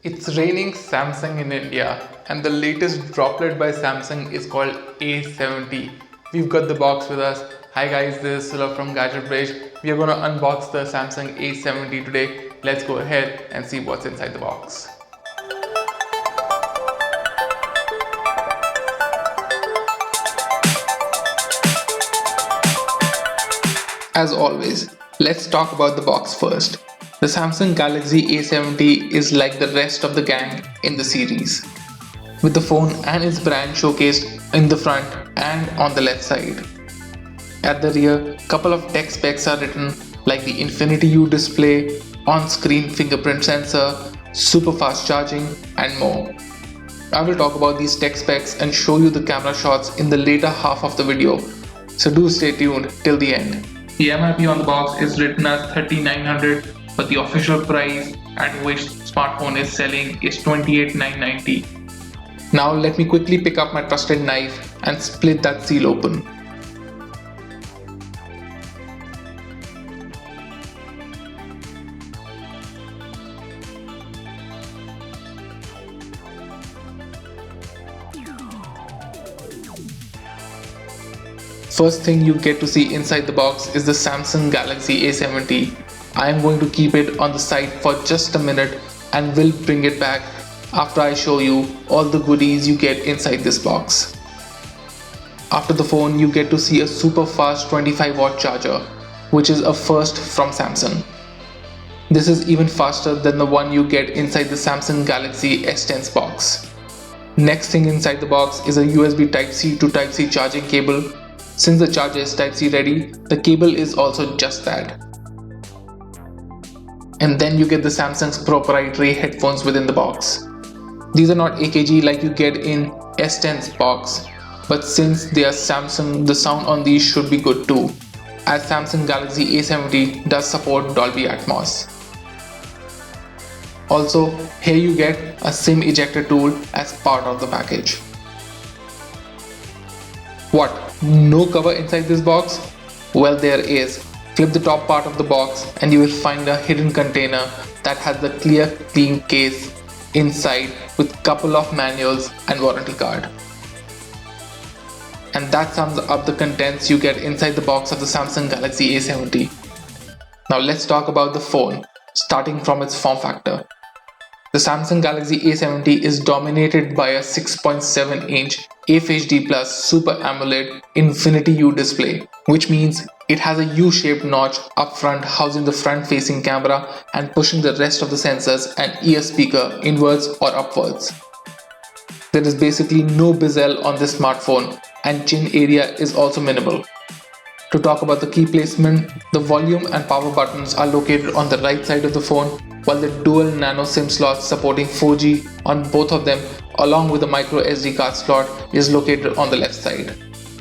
It's raining Samsung in India, and the latest droplet by Samsung is called A70. We've got the box with us. Hi guys, this is Sulabh from Gadget Bridge. We are going to unbox the Samsung A70 today. Let's go ahead and see what's inside the box. As always, let's talk about the box first. The Samsung Galaxy A70 is like the rest of the gang in the series, with the phone and its brand showcased in the front and on the left side. At the rear, couple of tech specs are written like the Infinity U display, on-screen fingerprint sensor, super fast charging and more. I will talk about these tech specs and show you the camera shots in the later half of the video, so do stay tuned till the end. The MRP on the box is written as 3900, but the official price at which smartphone is selling is 28,990. Now let me quickly pick up my trusted knife and split that seal open. First thing you get to see inside the box is the Samsung Galaxy A70. I am going to keep it on the side for just a minute and will bring it back after I show you all the goodies you get inside this box. After the phone, you get to see a super fast 25-watt charger, which is a first from Samsung. This is even faster than the one you get inside the Samsung Galaxy S10's box. Next thing inside the box is a USB Type-C to Type-C charging cable. Since the charger is Type-C ready, the cable is also just that. And then you get the Samsung's proprietary headphones within the box. These are not AKG like you get in S10's box, but since they are Samsung, the sound on these should be good too, as Samsung Galaxy A70 does support Dolby Atmos. Also, here you get a SIM ejector tool as part of the package. What? No cover inside this box? Well, there is. Flip the top part of the box and you will find a hidden container that has the clear, clean case inside with couple of manuals and warranty card. And that sums up the contents you get inside the box of the Samsung Galaxy A70. Now let's talk about the phone, starting from its form factor. The Samsung Galaxy A70 is dominated by a 6.7-inch FHD Plus Super AMOLED Infinity U display, which means it has a U-shaped notch up front housing the front-facing camera and pushing the rest of the sensors and ear speaker inwards or upwards. There is basically no bezel on this smartphone and chin area is also minimal. To talk about the key placement, the volume and power buttons are located on the right side of the phone, while the dual nano SIM slots supporting 4G on both of them along with the microSD card slot is located on the left side.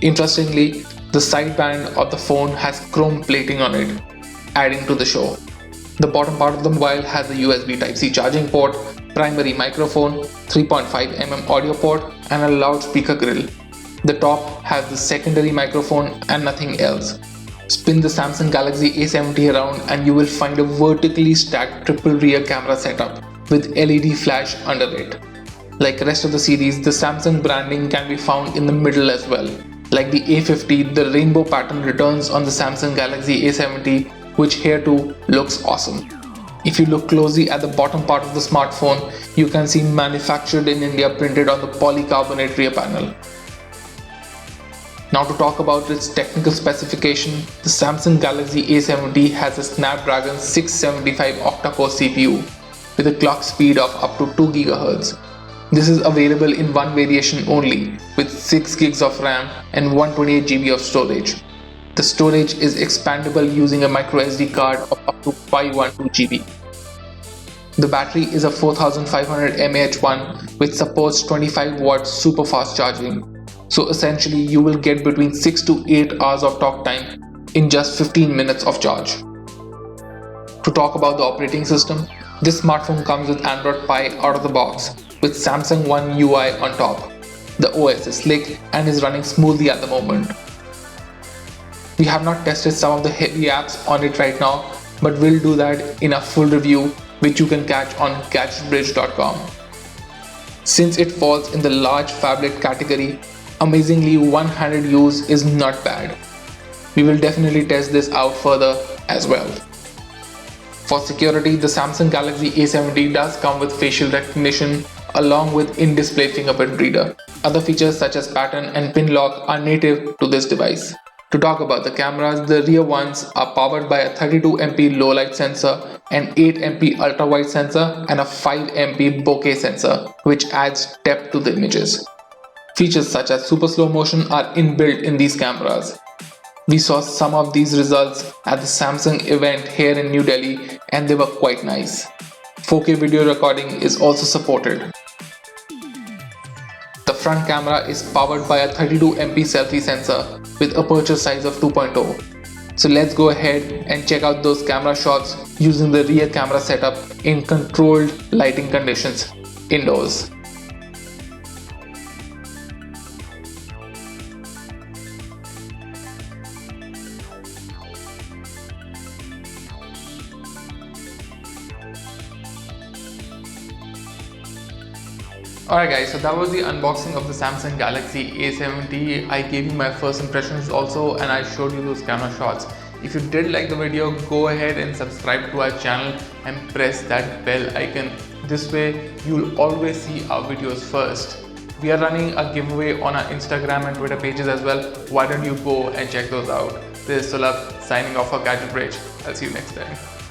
Interestingly, the sideband of the phone has chrome plating on it, adding to the show. The bottom part of the mobile has a USB Type-C charging port, primary microphone, 3.5mm audio port and a loudspeaker grill. The top has the secondary microphone and nothing else. Spin the Samsung Galaxy A70 around and you will find a vertically stacked triple rear camera setup with LED flash under it. Like the rest of the series, the Samsung branding can be found in the middle as well. Like the A50, the rainbow pattern returns on the Samsung Galaxy A70, which here too looks awesome. If you look closely at the bottom part of the smartphone, you can see manufactured in India printed on the polycarbonate rear panel. Now to talk about its technical specification, the Samsung Galaxy A70 has a Snapdragon 675 octa-core CPU with a clock speed of up to 2 GHz. This is available in one variation only with 6 GB of RAM and 128 GB of storage. The storage is expandable using a microSD card of up to 512 GB. The battery is a 4500 mAh one which supports 25-watt super fast charging. So essentially you will get between 6 to 8 hours of talk time in just 15 minutes of charge. To talk about the operating system, this smartphone comes with Android Pie out of the box with Samsung One UI on top. The OS is slick and is running smoothly at the moment. We have not tested some of the heavy apps on it right now, but we'll do that in a full review which you can catch on gadgetbridge.com. Since it falls in the large phablet category, amazingly one-handed use is not bad. We will definitely test this out further as well. For security, the Samsung Galaxy A70 does come with facial recognition along with in-display fingerprint reader. Other features such as pattern and pin lock are native to this device. To talk about the cameras, the rear ones are powered by a 32MP low light sensor, an 8MP ultra wide sensor and a 5MP bokeh sensor, which adds depth to the images. Features such as super slow motion are inbuilt in these cameras. We saw some of these results at the Samsung event here in New Delhi and they were quite nice. 4K video recording is also supported. The front camera is powered by a 32MP selfie sensor with aperture size of 2.0. So let's go ahead and check out those camera shots using the rear camera setup in controlled lighting conditions indoors. Alright guys, so that was the unboxing of the Samsung Galaxy A70. I gave you my first impressions also and I showed you those camera shots. If you did like the video, go ahead and subscribe to our channel and press that bell icon. This way you'll always see our videos first. We are running a giveaway on our Instagram and Twitter pages as well. Why don't you go and check those out. This is Sulabh signing off for Gadget Bridge. I'll see you next time.